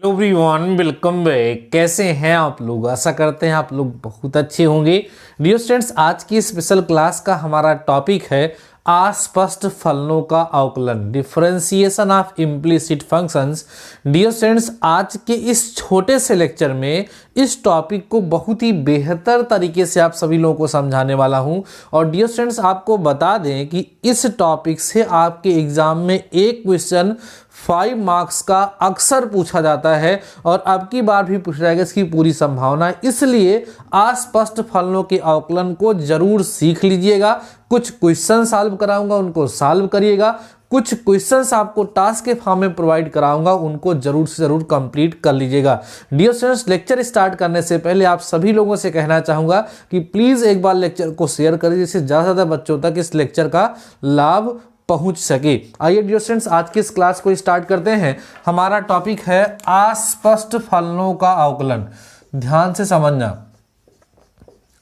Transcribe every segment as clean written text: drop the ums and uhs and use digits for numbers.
Hello everyone, welcome back. कैसे हैं आप लोग? आशा करते हैं आप लोग बहुत अच्छे होंगे। डियर स्टूडेंट्स, आज की स्पेशल क्लास का हमारा टॉपिक है अस्पष्ट फलनों का अवकलन, differentiation of implicit functions. Dear students, आज के इस छोटे से लेक्चर में इस टॉपिक को बहुत ही बेहतर तरीके से आप सभी लोगों को समझाने वाला हूं। और डियर स्टूडेंट्स, आपको बता दें कि इस टॉपिक से आपके एग्जाम में एक क्वेश्चन 5 मार्क्स का अक्सर पूछा जाता है और अब की बार भी पूछा जाएगा, इसकी पूरी संभावना है। इसलिए अस्पष्ट फलनों के अवकलन को जरूर सीख लीजिएगा। कुछ क्वेश्चन सॉल्व कराऊंगा, उनको सॉल्व करिएगा। कुछ क्वेश्चंस आपको टास्क के फॉर्म में प्रोवाइड कराऊंगा, उनको जरूर से जरूर कंप्लीट कर लीजिएगा। डियर स्टूडेंट्स, लेक्चर स्टार्ट करने से पहले आप सभी लोगों से कहना चाहूंगा कि प्लीज एक बार लेक्चर को शेयर करिए, जिससे ज्यादा से ज्यादा बच्चों तक इस लेक्चर का लाभ पहुंच सके। आइए डियर स्टूडेंट्स, आज की इस क्लास को स्टार्ट करते हैं। हमारा टॉपिक है अस्पष्ट फलनों का अवकलन। ध्यान से समझना,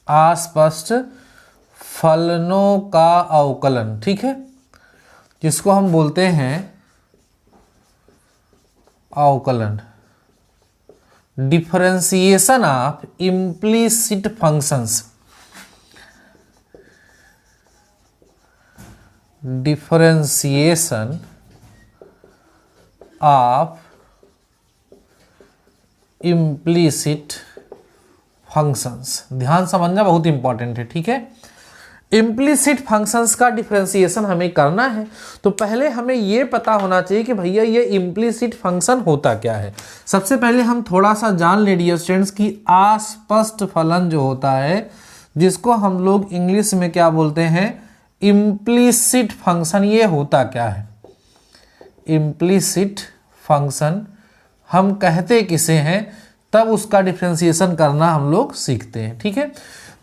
अस्पष्ट फलनों का अवकलन, ठीक है, जिसको हम बोलते हैं अवकलन, differentiation of implicit functions, differentiation of implicit functions. ध्यान समझना, बहुत इंपॉर्टेंट है, ठीक है। इम्प्लिसिट फंक्शंस का डिफरेंशिएशन हमें करना है तो पहले हमें यह पता होना चाहिए कि भैया ये इम्प्लिसिट फंक्शन होता क्या है। सबसे पहले हम थोड़ा सा जान ले डियर स्टूडेंट्स कि अस्पष्ट फलन जो होता है, जिसको हम लोग इंग्लिश में क्या बोलते हैं, इम्प्लिसिट फंक्शन, ये होता क्या है। इम्प्लिसिट फंक्शन हम कहते किसे हैं, तब उसका डिफरेंशिएशन करना हम लोग सीखते हैं, ठीक है।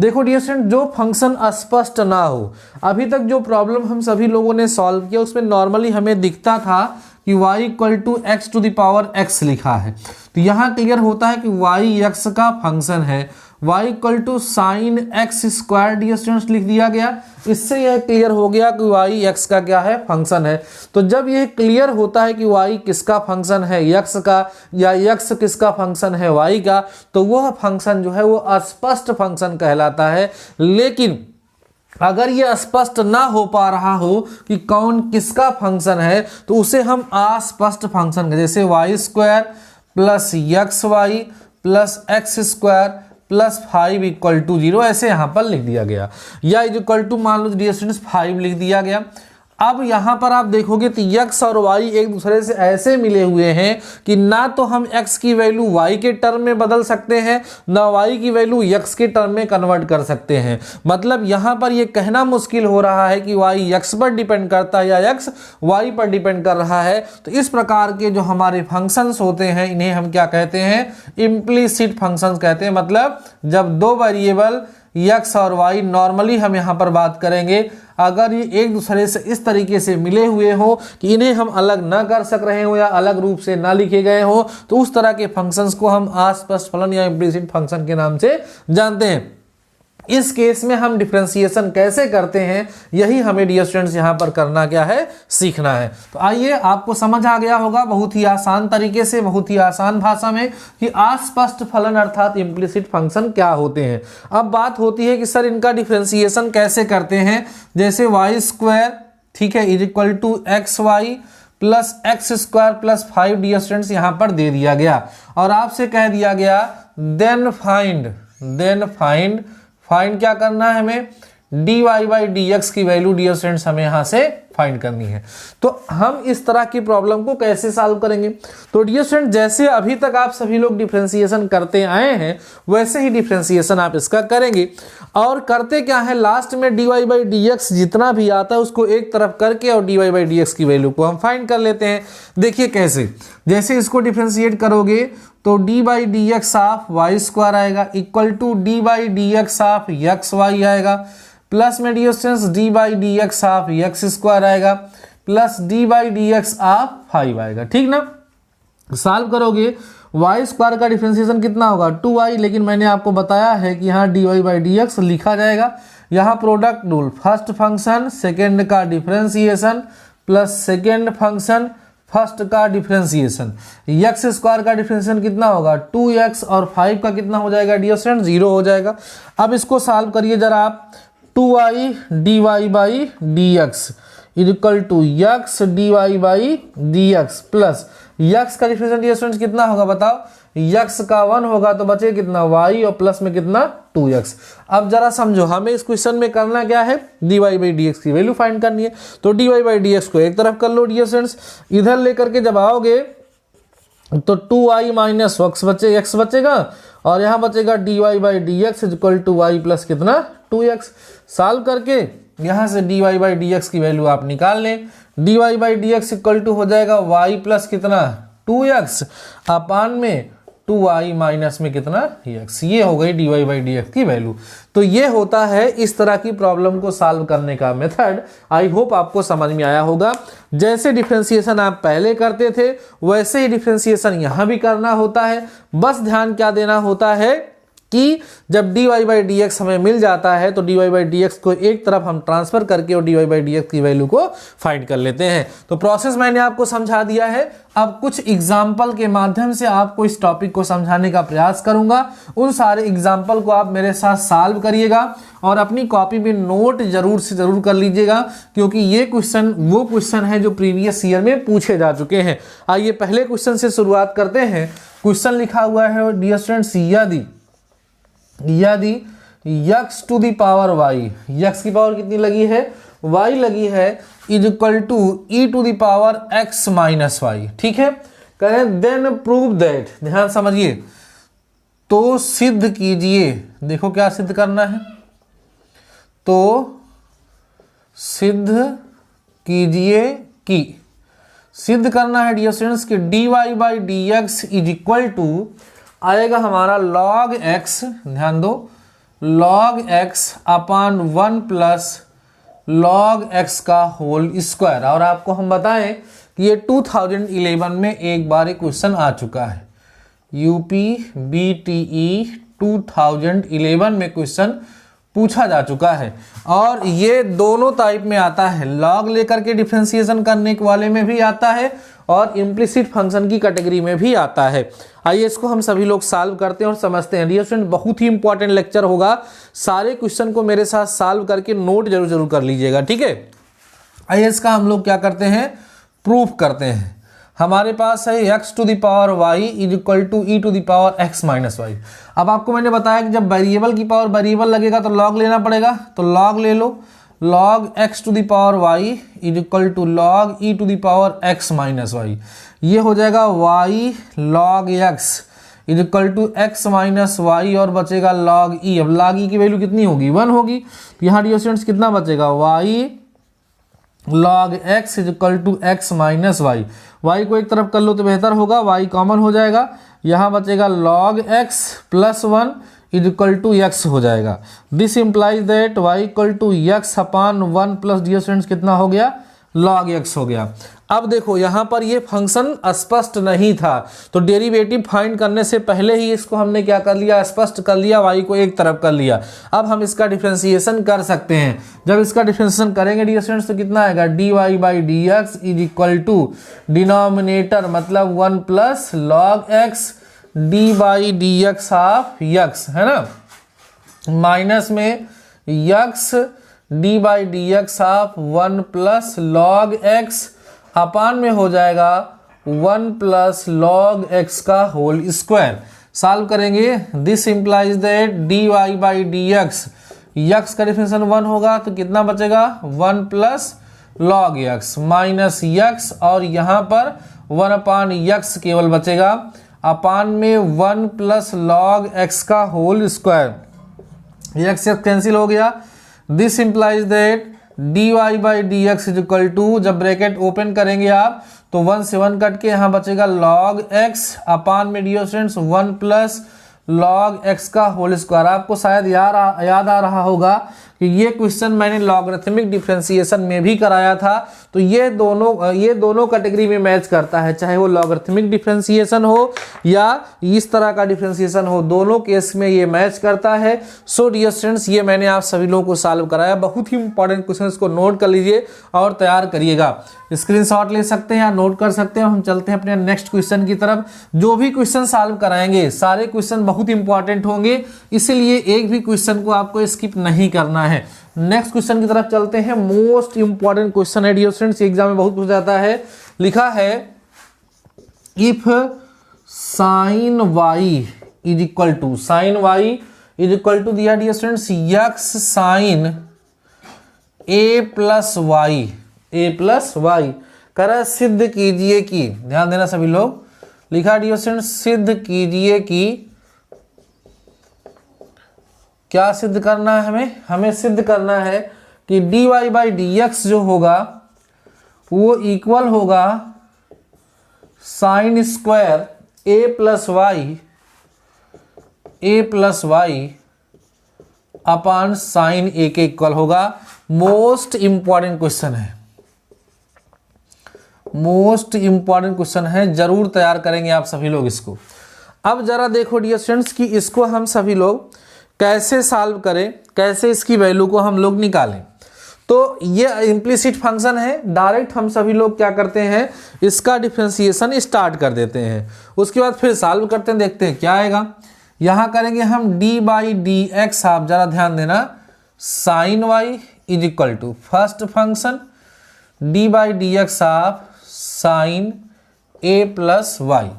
देखो डियर स्टूडेंट, जो फंक्शन अस्पष्ट ना हो, अभी तक जो प्रॉब्लम हम सभी लोगों ने सॉल्व किया उसमें नॉर्मली हमें दिखता था कि y equal to x to the power x लिखा है। तो यहाँ क्लियर होता है कि y x का फंक्शन है, y equal to sine x square dear students लिख दिया गया। इससे यह क्लियर हो गया कि y x का क्या है, फंक्शन है। तो जब यह क्लियर होता है कि y किसका फंक्शन है, x का, या x किसका फंक्शन है, y का, तो वह फंक्शन जो है वो अस्पष्ट फंक्शन कहलाता है। लेकिन अगर ये स्पष्ट ना हो पा रहा हो कि कौन किसका फंक्शन है, तो उसे हम अस्पष्ट फंक्शन, जैसे y square plus x y plus x square plus 5 equal to 0, ऐसे यहाँ पर लिख दिया गया, या इक्वल टू मान लो डियर स्टूडेंट्स 5 लिख दिया गया। अब यहाँ पर आप देखोगे तो x और y एक दूसरे से ऐसे मिले हुए हैं कि ना तो हम x की वैल्यू y के टर्म में बदल सकते हैं, ना y की वैल्यू x के टर्म में कन्वर्ट कर सकते हैं। मतलब यहाँ पर ये कहना मुश्किल हो रहा है कि y x पर डिपेंड करता है या x y पर डिपेंड कर रहा है। तो इस प्रकार के जो हमारे फंक्शंस होते हैं, इन्हें हम क्या कहते हैं, इम्प्लिसिट फंक्शंस कहते हैं। मतलब जब दो वेरिएबल x और y, नॉर्मली हम यहाँ पर बात करेंगे, अगर ये एक दूसरे से इस तरीके से मिले हुए हो कि इन्हें हम अलग ना कर सक रहे हो या अलग रूप से ना लिखे गए हो, तो उस तरह के फंक्शंस को हम अस्पष्ट फलन या इम्प्लिसिट फंक्शन के नाम से जानते हैं। इस केस में हम डिफरेंशिएशन कैसे करते हैं, यही हमें डियर स्टूडेंट्स यहाँ पर करना क्या है, सीखना है। तो आइए, आपको समझ आ गया होगा बहुत ही आसान तरीके से, बहुत ही आसान भाषा में, कि अस्पष्ट फलन अर्थात इम्प्लिसिट फंक्शन क्या होते हैं। अब बात होती है कि सर इनका डिफरेंशिएशन कैसे करते हैं। जैसे वाई स्क्वायर, ठीक है, is equal to x y plus x square plus 5 dear students यहाँ पर दे दिया गया, और आपसे कह दिया गया देन फाइंड क्या करना है हमें, dy बाई dx की वैल्यू डियर स्टूडेंट्स हमें यहां से फाइंड करनी है। तो हम इस तरह की प्रॉब्लम को कैसे सॉल्व करेंगे। तो डियर स्टूडेंट, जैसे अभी तक आप सभी लोग डिफरेंशिएशन करते आए हैं, वैसे ही डिफरेंशिएशन आप इसका करेंगे। और करते क्या है, लास्ट में dy बाई dx जितना भी आता है उसको एक तरफ करके और dy बाई dx की वैल्यू को हम फाइंड कर लेते हैं। देखिए कैसे, जैसे इसको डिफरेंशिएट करोगे तो d by d x of y square आएगा equal to d by d x of x y आएगा, प्लस में dear students d by d x of x square आएगा plus d by d x of 5 आएगा, ठीक ना। Solve करोगे Y square का differentiation कितना होगा, 2y, लेकिन मैंने आपको बताया है कि यहाँ d y by d x लिखा जाएगा। यहाँ product rule, first function second का differentiation plus second function first का डिफरेंशिएशन, एक्स स्क्वायर का डिफरेंशिएशन कितना होगा 2x और 5 का कितना हो जाएगा डियर स्टूडेंट 0 हो जाएगा। अब इसको सॉल्व करिए जरा आप, 2i dy by d x equal to xy d y by d x plus xy का डिफरेंशिएशन डियर स्टूडेंट्स कितना होगा बताओ, यक्स का 1 होगा तो बचे कितना y और प्लस में कितना 2x। अब जरा समझो हमें इस क्वेश्चन में करना क्या है, dy बाई डी एक्स की वैल्यू फाइंड करनी है। तो dy बाई डी एक्स को एक तरफ कर लो डियर स्टूडेंट्स, इधर लेकर के जब आओगे तो 2i माइनस x बचेगा और यहाँ बचेगा dy by d x equal to y plus कितना 2x। सॉल्व करके यहाँ से dy बाई डी एक्स की वैल्यू आप निकाल लें, dy by d x equal to हो जाएगा y प्लस कितना 2x अपान में 2i माइनस में कितना x, ये हो गई dy बाई डी एक्स की वैल्यू। तो ये होता है इस तरह की प्रॉब्लम को सॉल्व करने का मेथड। आई होप आपको समझ में आया होगा। जैसे डिफरेंशिएशन आप पहले करते थे वैसे ही डिफरेंशिएशन यहाँ भी करना होता है। बस ध्यान क्या देना होता है कि जब dy बाई डी एक्स हमें मिल जाता है तो dy बाई डी एक्स को एक तरफ हम ट्रांसफर करके और dy बाई डी एक्स की वैल्यू को फाइंड कर लेते हैं। तो प्रोसेस मैंने आपको समझा दिया है। अब कुछ एग्जाम्पल के माध्यम से आपको इस टॉपिक को समझाने का प्रयास करूंगा। उन सारे एग्जाम्पल को आप मेरे साथ सॉल्व करिएगा और अपनी कॉपी में नोट जरूर से जरूर कर लीजिएगा, क्योंकि ये क्वेश्चन वो क्वेश्चन है जो प्रीवियस ईयर में पूछे जा चुके हैं। आइए पहले क्वेश्चन से शुरुआत करते हैं। क्वेश्चन लिखा हुआ है डियर स्टूडेंट्स, यदि x to the power y, x की पावर कितनी लगी है y लगी है, is equal to e to the power x minus y, ठीक है। करें देन प्रूव दैट, ध्यान समझिए, तो सिद्ध कीजिए। देखो क्या सिद्ध करना है, तो सिद्ध कीजिए कि, सिद्ध करना है डियर स्टूडेंट्स कि dy by d x is equal to आएगा हमारा log x, ध्यान दो, log x upon 1 plus log x का होल स्क्वायर। और आपको हम बताएं कि ये 2011 में एक बार एक क्वेश्चन आ चुका है, यूपी बीटीई 2011 में क्वेश्चन पूछा जा चुका है। और ये दोनों टाइप में आता है, लॉग लेकर के डिफरेंशिएशन करने वाले में भी आता है और इम्प्लिसिट फंक्शन की कैटेगरी में भी आता है। आइए इसको हम सभी लोग सॉल्व करते हैं और समझते हैं। डियर स्टूडेंट, बहुत ही इंपॉर्टेंट लेक्चर होगा, सारे क्वेश्चन को मेरे साथ सॉल्व करके नोट जरूर कर लीजिएगा, ठीक है। आइए इसका हम लोग क्या करते हैं, प्रूफ करते हैं। हमारे पास है x to the power y is equal to e to the power x minus y. अब आपको मैंने बताया कि जब वेरिएबल की पावर वेरिएबल लगेगा तो log लेना पड़ेगा, तो log ले लो, log x to the power y is equal to log e to the power x minus y. ये हो जाएगा y log x is equal to x minus y और बचेगा log e। अब log e की वैल्यू कितनी होगी 1 होगी। यहाँ डियर स्टूडेंट्स कितना बचेगा y log x is equal to x minus y. y को एक तरफ कर लो तो बेहतर होगा, y कॉमन हो जाएगा, यहाँ बचेगा log x plus 1 is equal to x हो जाएगा। This implies that y equal to x upon 1 plus dear students कितना हो गया log x हो गया। अब देखो यहाँ पर ये फंक्शन स्पष्ट नहीं था, तो डेरिवेटिव फाइंड करने से पहले ही इसको हमने क्या कर लिया, स्पष्ट कर लिया, y को एक तरफ कर लिया। अब हम इसका डिफरेंशिएशन कर सकते हैं। जब इसका डिफरेंशिएशन करेंगे डियर स्टूडेंट्स तो कितना आएगा, dy by d x is equal to denominator मतलब 1 plus log x d by d x of x, है ना, माइनस में x d by d x of 1 plus log x upon में हो जाएगा 1 प्लस log x का whole square. Solve करेंगे, this implies that dy by d x, x का differentiation 1 होगा तो कितना बचेगा 1 plus log x minus x और यहाँ पर 1 अपान x केवल बचेगा, अपान में 1 प्लस log x का होल स्क्वायर, x कैंसिल हो गया। This implies that dy by d x is equal to, जब ब्रैकेट ओपन करेंगे आप तो 1 से 1 कट के यहाँ बचेगा log x अपान में dear students 1 plus log x का होल स्क्वायर। आपको शायद याद आ रहा होगा कि ये क्वेश्चन मैंने लॉगरिथमिक डिफरेंशिएशन में भी कराया था, तो ये दोनों कैटेगरी में मैच करता है, चाहे वो लॉगरिथमिक डिफरेंशिएशन हो या इस तरह का डिफरेंशिएशन हो, दोनों केस में ये मैच करता है। सो डियर स्टूडेंट्स, ये मैंने आप सभी लोगों को सॉल्व कराया। बहुत ही इंपॉर्टेंट क्वेश्चन को नोट कर लीजिए और तैयार करिएगा। स्क्रीनशॉट ले सकते हैं या नोट कर सकते हैं। हम चलते हैं अपने नेक्स्ट क्वेश्चन की तरफ। जो भी क्वेश्चन सॉल्व कराएंगे सारे क्वेश्चन बहुत इंपॉर्टेंट होंगे, इसलिए एक भी क्वेश्चन को आपको स्किप नहीं करना है। नेक्स्ट क्वेश्चन की तरफ चलते हैं। मोस्ट इंपॉर्टेंट क्वेश्चन है डियर स्टूडेंट्स, एग्जाम में बहुत पूछा जाता है। लिखा है if sine y is equal to, sine y is equal to दिया dear students x sine a plus y, a plus y. करा सिद्ध कीजिए कि, ध्यान देना सभी लोग, लिखा डियर स्टूडेंट्स सिद्ध कीजिए कि, क्या सिद्ध करना है हमें सिद्ध करना है कि dy बाई डी एक्स जो होगा वो इक्वल होगा sign square a plus y upon sign ए के इक्वल होगा। मोस्ट इंपॉर्टेंट क्वेश्चन है, मोस्ट इंपॉर्टेंट क्वेश्चन है, जरूर तैयार करेंगे आप सभी लोग इसको। अब जरा देखो डियर स्टूडेंट्स कि इसको हम सभी लोग कैसे सॉल्व करें, कैसे इसकी वैल्यू को हम लोग निकालें। तो ये इम्प्लिसिट फंक्शन है, डायरेक्ट हम सभी लोग क्या करते हैं, इसका डिफरेंशिएशन स्टार्ट कर देते हैं, उसके बाद फिर सॉल्व करते हैं, देखते हैं क्या आएगा। यहाँ करेंगे हम डी बाई डी एक्स, आप जरा ध्यान देना, sine y is equal to first function d by d x of sine a plus y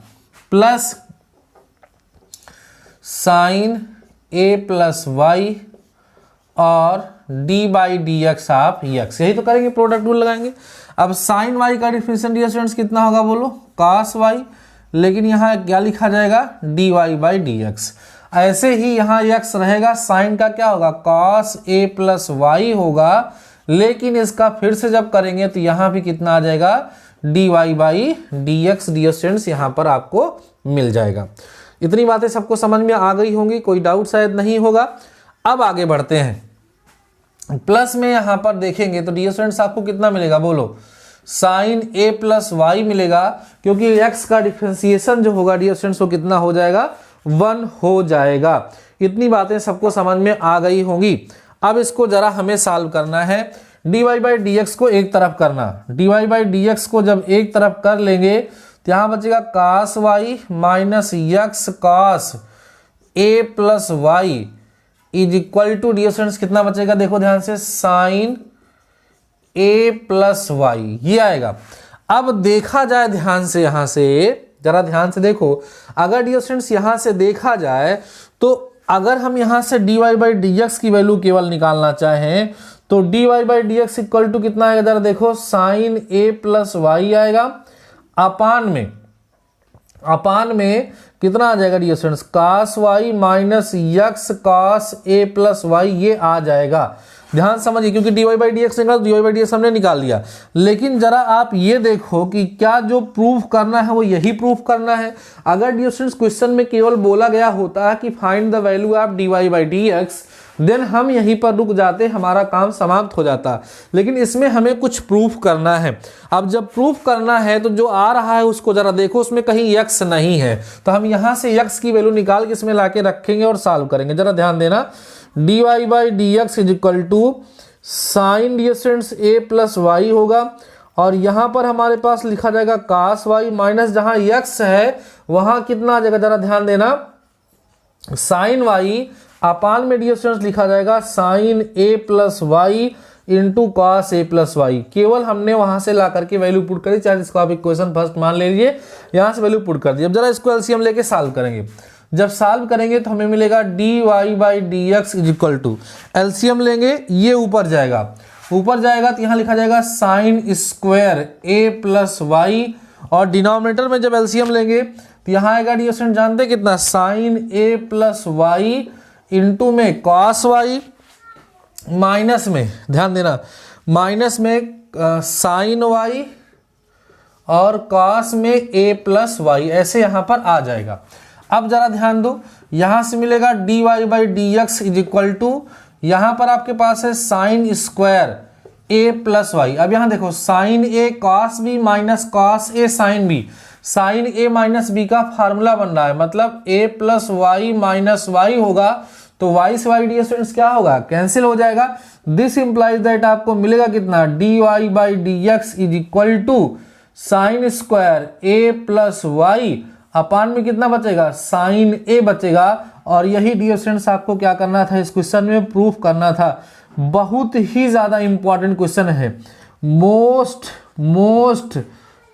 plus sine a plus y और d by d x of x, यही तो करेंगे, product rule लगाएंगे। अब साइन वाई का differential dear students कितना होगा बोलो, कॉस वाई, लेकिन यहाँ क्या लिखा जाएगा d y by d x. ऐसे ही यहाँ एक्स रहेगा, साइन का क्या होगा कॉस ए प्लस वाई होगा, लेकिन इसका फिर से जब करेंगे तो यहाँ भी कितना आ जाएगा d y by d x dear students, यहाँ पर आपको मिल जाएगा। इतनी बातें सबको समझ में आ गई होंगी, कोई डाउट शायद नहीं होगा। अब आगे बढ़ते हैं। प्लस में यहाँ पर देखेंगे तो डियर स्टूडेंट्स आपको कितना मिलेगा बोलो, साइन ए प्लस वाई मिलेगा, क्योंकि एक्स का डिफरेंशिएशन जो होगा डियर स्टूडेंट्स वो कितना हो जाएगा 1 हो जाएगा। इतनी बातें सबको समझ में आ गई होंगी। अब इसको जरा हमें सॉल्व करना है। D y by d x को एक तरफ करना, d y by d x को जब एक तरफ कर लेंगे तो यहाँ बचेगा cos y minus x cos a plus y is equal to dear students कितना बचेगा, देखो ध्यान से, साइन ए प्लस वाई, ये आएगा। अब देखा जाए ध्यान से, यहां से जरा ध्यान से देखो, अगर डियर स्टूडेंट्स यहां से देखा जाए तो अगर हम यहां से d y by d x की वैल्यू केवल निकालना चाहें तो d y by d x equal to कितना आएगा, जरा देखो, साइन ए प्लस वाई आएगा, अपान में कितना आ जाएगा dear students, cos y minus x cos a plus y, ये आ जाएगा। ध्यान समझिए, क्योंकि d y by d x निकाल, d y by d x हमने निकाल लिया, लेकिन जरा आप ये देखो कि क्या जो प्रूफ करना है वो यही प्रूफ करना है। अगर डियर स्टूडेंट्स क्वेश्चन में केवल बोला गया होता है कि find the value of d y by d x, then हम यहीं पर रुक जाते, हमारा काम समाप्त हो जाता, लेकिन इसमें हमें कुछ प्रूफ करना है। अब जब प्रूफ करना है तो जो आ रहा है उसको जरा देखो, उसमें कहीं x नहीं है, तो हम यहां से x की वैल्यू निकाल के इसमें लाके रखेंगे और सॉल्व करेंगे। जरा ध्यान देना, d y by d x is equal to sine dear students a plus y होगा, और यहां पर हमारे पास लिखा जाएगा कास वाई माइनस जहां x है वहां कितना आ जाएगा, जरा ध्यान देना, साइन वाई अपान में डियर स्टूडेंट्स लिखा जाएगा sign a plus Y into cos A plus Y. केवल हमने वहां से ला करके वैल्यू पुट करी, चाहे इसको आप इक्वेशन फर्स्ट मान ले लीजिए, यहां से वैल्यू पुट कर दी। अब जरा इसको एलसीएम लेके सॉल्व करेंगे। जब सॉल्व करेंगे तो हमें मिलेगा d y by d x is equal to, LCM लेंगे ये ऊपर जाएगा तो यहाँ लिखा जाएगा sine square a plus y, और डिनोमिनेटर में जब एलसीएम लेंगे तो यहाँ आएगा डियर स्टूडेंट, जानते कितना, sign a plus Y into में कॉस वाई, माइनस में ध्यान देना, माइनस में साइन वाई और कॉस में ए प्लस वाई, ऐसे यहां पर आ जाएगा। अब जरा ध्यान दो, यहां से मिलेगा d y by d x is equal to यहाँ पर आपके पास है sine square a plus y. अब यहाँ देखो sine a cos b minus cos a sine b, sine a minus b का फार्मूला बन रहा है, मतलब a plus y minus y होगा, तो वाई से वाई डियर स्टूडेंट्स क्या होगा, कैंसिल हो जाएगा। दिस इंप्लाइज दैट आपको मिलेगा कितना, d y by d x is equal to sine square a plus y upon में कितना बचेगा, साइन ए बचेगा। और यही डियर स्टूडेंट्स आपको क्या करना था, इस क्वेश्चन में प्रूफ करना था। बहुत ही ज्यादा इंपॉर्टेंट क्वेश्चन है, मोस्ट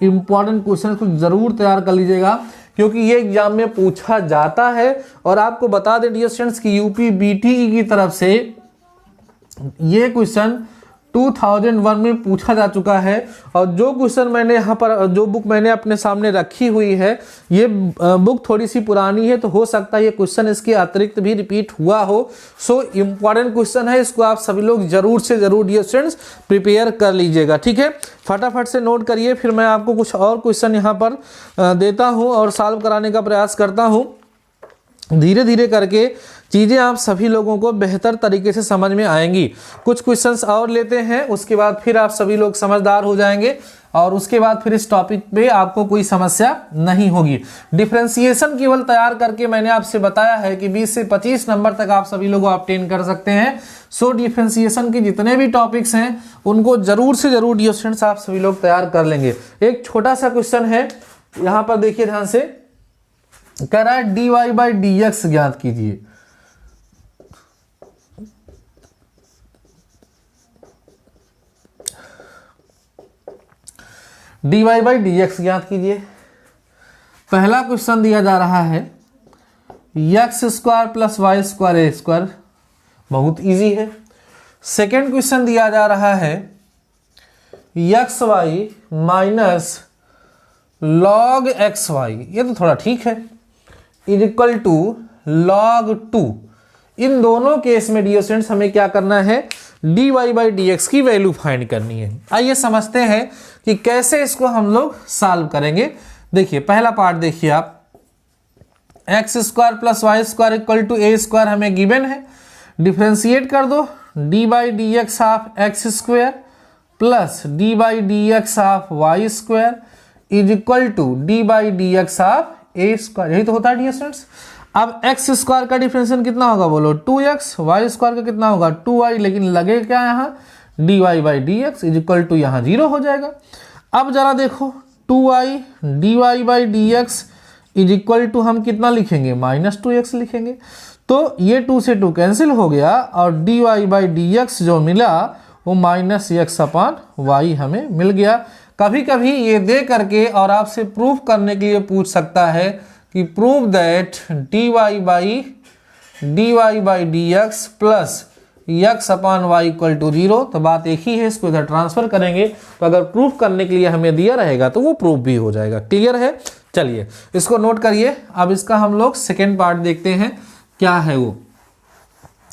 इंपॉर्टेंट क्वेश्चन को जरूर तैयार कर लीजिएगा, क्योंकि ये एग्जाम में पूछा जाता है। और आपको बता दें डियर स्टूडेंट्स कि यूपी बीटीई की तरफ से ये क्वेश्चन 2001 में पूछा जा चुका है। और जो क्वेश्चन मैंने यहाँ पर, जो बुक मैंने अपने सामने रखी हुई है, ये बुक थोड़ी सी पुरानी है, तो हो सकता है ये क्वेश्चन इसके अतिरिक्त भी रिपीट हुआ हो। सो इम्पॉर्टेंट क्वेश्चन है, इसको आप सभी लोग जरूर से जरूर डियर स्टूडेंट्स प्रिपेयर कर लीजिएगा, ठीक है। फटाफट से नोट करिए, फिर मैं आपको कुछ और क्वेश्चन यहाँ पर देता हूँ और सॉल्व कराने का प्रयास करता हूँ। धीरे धीरे करके चीज़ें आप सभी लोगों को बेहतर तरीके से समझ में आएंगी। कुछ क्वेश्चंस और लेते हैं, उसके बाद फिर आप सभी लोग समझदार हो जाएंगे और उसके बाद फिर इस टॉपिक पे आपको कोई समस्या नहीं होगी। डिफरेंशिएशन केवल तैयार करके मैंने आपसे बताया है कि 20 से 25 नंबर तक आप सभी लोग ऑब्टेन कर सकते हैं। सो डिफरेंशिएशन के जितने भी टॉपिक्स हैं उनको जरूर से जरूर डियर स्टूडेंट्स आप सभी लोग तैयार कर लेंगे। एक छोटा सा क्वेश्चन है, यहाँ पर देखिए ध्यान से, कह रहा है d y by d x ज्ञात कीजिए। D y by d x ज्ञात कीजिए। पहला क्वेश्चन दिया जा रहा है x square plus y square a square, बहुत इजी है। सेकेंड क्वेश्चन दिया जा रहा है x y minus log x y, ये तो थोड़ा ठीक है, इज इक्वल टू लॉग 2। इन दोनों केस में डियर स्टूडेंट्स हमें क्या करना है, d y by d x की वैल्यू फाइंड करनी है। आइए समझते हैं कि कैसे इसको हम लोग सॉल्व करेंगे। देखिए पहला पार्ट देखिए आप, x square plus y square equal to a square हमें गिवन है, डिफ्रेंशिएट कर दो, d by d x of x square plus d by d x of y square is equal to d by d x of a square, यही तो होता है dear students. अब x square का differential कितना होगा बोलो, 2x, वाई स्क्वायर का कितना होगा 2y, लेकिन लगे क्या यहाँ d y by d x is equal to यहाँ 0 हो जाएगा। अब जरा देखो 2y d y by d x is equal to हम कितना लिखेंगे, -2x लिखेंगे। तो ये 2 से 2 कैंसिल हो गया और d y by d x जो मिला वो -x अपान वाई हमें मिल गया। कभी कभी ये दे करके और आपसे प्रूफ करने के लिए पूछ सकता है कि prove that d y by d x plus x upon y equal to 0, तो बात एक ही है, इसको इधर ट्रांसफर करेंगे तो अगर प्रूफ करने के लिए हमें दिया रहेगा तो वो प्रूफ भी हो जाएगा। क्लियर है, चलिए इसको नोट करिए। अब इसका हम लोग सेकेंड पार्ट देखते हैं क्या है, वो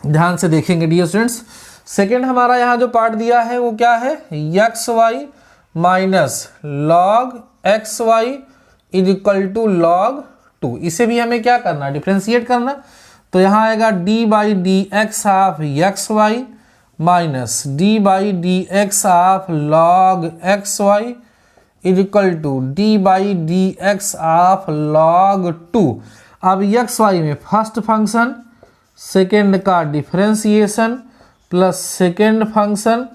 ध्यान से देखेंगे डियर स्टूडेंट्स। सेकेंड हमारा यहाँ जो पार्ट दिया है वो क्या है, x y minus log x y is equal to log 2। इसे भी हमें क्या करना, डिफ्रेंशिएट करना। तो यहाँ आएगा d by d x of x y minus d by d x of log x y is equal to d by d x of log 2। अब एक्स वाई में फर्स्ट फंक्शन, सेकेंड का differentiation plus second function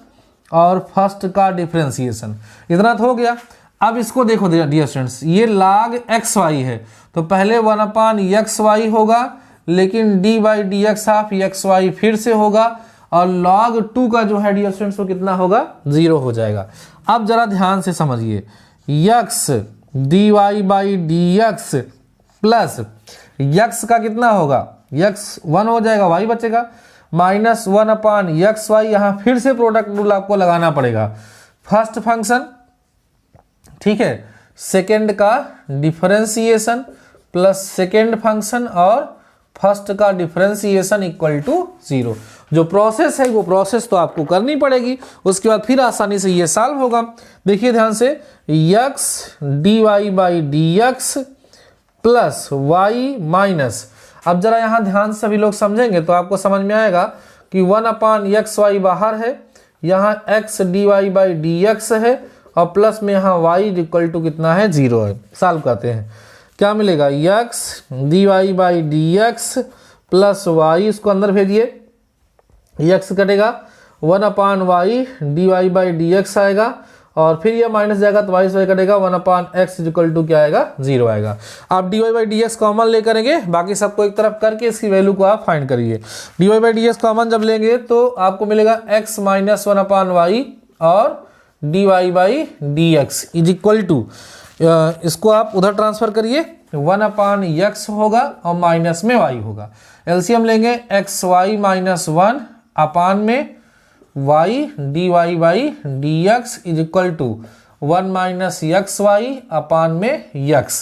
और first का differentiation, इतना तो हो गया। अब इसको देखो डियर स्टूडेंट्स, ये log एक्स वाई है तो पहले 1 अपान एक्स वाई होगा, लेकिन d by d x of x y फिर से होगा और log 2 का जो है डियर स्टूडेंट्स वो कितना होगा, 0 हो जाएगा। अब जरा ध्यान से समझिए, x d y by d x plus x का कितना होगा, एक्स 1 हो जाएगा, वाई बचेगा, -1 अपान एक्स वाई, यहाँ फिर से प्रोडक्ट रूल आपको लगाना पड़ेगा। फर्स्ट फंक्शन, ठीक है, सेकेंड का डिफरेंशिएशन प्लस सेकेंड फंक्शन और फर्स्ट का डिफरेंशिएशन इक्वल टू 0। जो प्रोसेस है वो प्रोसेस तो आपको करनी पड़ेगी, उसके बाद फिर आसानी से ये सॉल्व होगा। देखिए ध्यान से, x d y by d x plus y minus, अब जरा यहाँ ध्यान से सभी लोग समझेंगे तो आपको समझ में आएगा कि 1/xy बाहर है, यहाँ x dy/dx है और प्लस में यहाँ y इक्वल टू कितना है 0 है। सॉल्व करते हैं, क्या मिलेगा x dy/dx प्लस y, इसको अंदर भेजिए, x कटेगा 1/y dy/dx आएगा और फिर ये माइनस जाएगा तो y कटेगा 1/x इक्वल टू क्या आएगा 0 आएगा। आप dy/dx कॉमन ले करेंगे, बाकी सबको एक तरफ करके इसकी वैल्यू को आप फाइंड करिए। dy/dx कॉमन जब लेंगे तो आपको मिलेगा x माइनस 1/y और dy/dx इज इक्वल टू, इसको आप उधर ट्रांसफर करिए, 1/x होगा और माइनस में y होगा। एलसीएम लेंगे xy माइनस 1 अपान में y dy/dx is equal to 1 minus xy upon में x।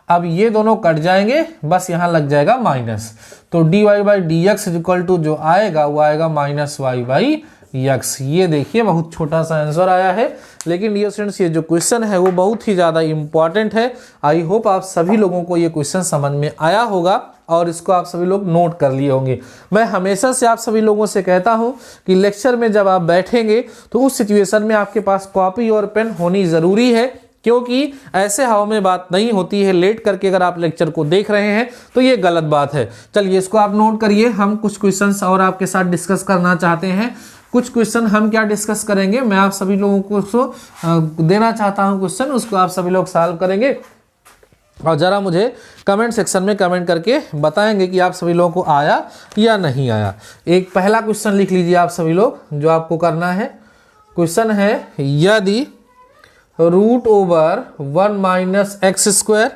अब ये दोनों कट जाएंगे, बस यहाँ लग जाएगा माइनस, तो dy/dx इज इक्वल टू जो आएगा वो आएगा माइनस y/x। ये देखिए बहुत छोटा सा आंसर आया है, लेकिन डियर स्टूडेंट्स ये जो क्वेश्चन है वो बहुत ही ज़्यादा इंपॉर्टेंट है। आई होप आप सभी लोगों को ये क्वेश्चन समझ में आया होगा और इसको आप सभी लोग नोट कर लिए होंगे। मैं हमेशा से आप सभी लोगों से कहता हूं कि लेक्चर में जब आप बैठेंगे तो उस सिचुएशन में आपके पास कॉपी और पेन होनी ज़रूरी है, क्योंकि ऐसे हवा में बात नहीं होती है। लेट करके अगर आप लेक्चर को देख रहे हैं तो ये गलत बात है। चलिए इसको आप नोट करिए। हम कुछ क्वेश्चंस और आपके साथ डिस्कस करना चाहते हैं। कुछ क्वेश्चन हम क्या डिस्कस करेंगे, मैं आप सभी लोगों को उसको देना चाहता हूं क्वेश्चन, उसको आप सभी लोग सॉल्व करेंगे और ज़रा मुझे कमेंट सेक्शन में कमेंट करके बताएंगे कि आप सभी लोगों को आया या नहीं आया। एक पहला क्वेश्चन लिख लीजिए आप सभी लोग, जो आपको करना है। क्वेश्चन है यदि √1 minus x square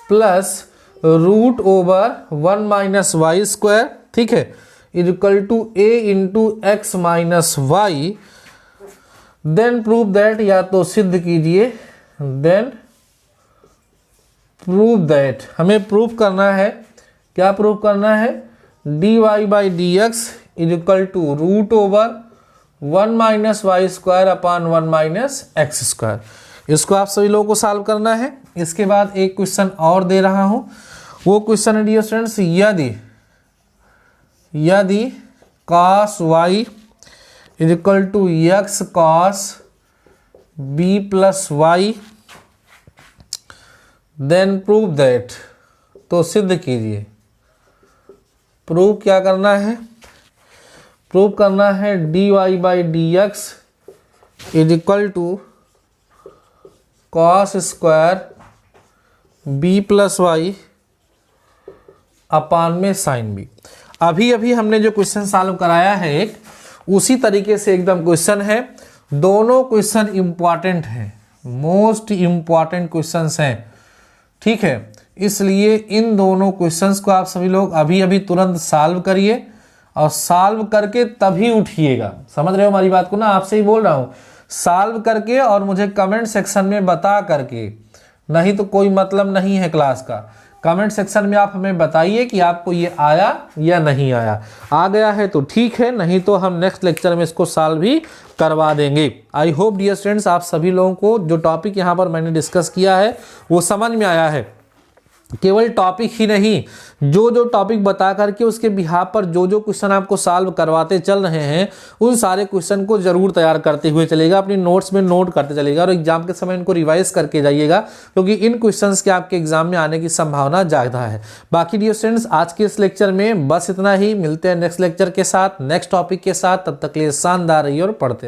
plus √1 minus y square, ठीक है, is equal to a into x minus y, then prove that, या तो सिद्ध कीजिए, देन प्रूव दैट, हमें प्रूव करना है। क्या प्रूव करना है, dy/dx is equal to √1 minus y square upon 1 minus x square. इसको आप सभी लोगों को सॉल्व करना है। इसके बाद एक क्वेश्चन और दे रहा हूं, वो क्वेश्चन है डियर स्टूडेंट्स, यदि cos y is equal to x cos b plus y, then prove that, तो सिद्ध कीजिए। प्रूव क्या करना है, प्रूव करना है dy/dx is equal to cos square b plus y upon में साइन b। अभी अभी हमने जो क्वेश्चन सॉल्व कराया है एक, उसी तरीके से एकदम क्वेश्चन है। दोनों क्वेश्चन इंपॉर्टेंट हैं, मोस्ट इंपॉर्टेंट क्वेश्चंस हैं, ठीक है। इसलिए इन दोनों क्वेश्चंस को आप सभी लोग अभी अभी तुरंत सॉल्व करिए और सॉल्व करके तभी उठिएगा। समझ रहे हो हमारी बात को ना, आपसे ही बोल रहा हूँ, सॉल्व करके और मुझे कमेंट सेक्शन में बता करके, नहीं तो कोई मतलब नहीं है क्लास का। कमेंट सेक्शन में आप हमें बताइए कि आपको ये आया या नहीं आया। आ गया है तो ठीक है, नहीं तो हम नेक्स्ट लेक्चर में इसको सॉल्व भी करवा देंगे। आई होप डियर स्टूडेंट्स आप सभी लोगों को जो टॉपिक यहाँ पर मैंने डिस्कस किया है वो समझ में आया है। केवल टॉपिक ही नहीं, जो जो टॉपिक बता करके उसके बिहाफ पर जो जो क्वेश्चन आपको सॉल्व करवाते चल रहे हैं, उन सारे क्वेश्चन को जरूर तैयार करते हुए चलेगा, अपनी नोट्स में नोट करते चलेगा और एग्जाम के समय इनको रिवाइज करके जाइएगा, क्योंकि इन क्वेश्चंस के आपके एग्जाम में आने की संभावना ज़्यादा है। बाकी डियर स्टूडेंट्स आज के इस लेक्चर में बस इतना ही। मिलते हैं नेक्स्ट लेक्चर के साथ, नेक्स्ट टॉपिक के साथ। तब तक के लिए शानदार रहिए और पढ़ते रहिए।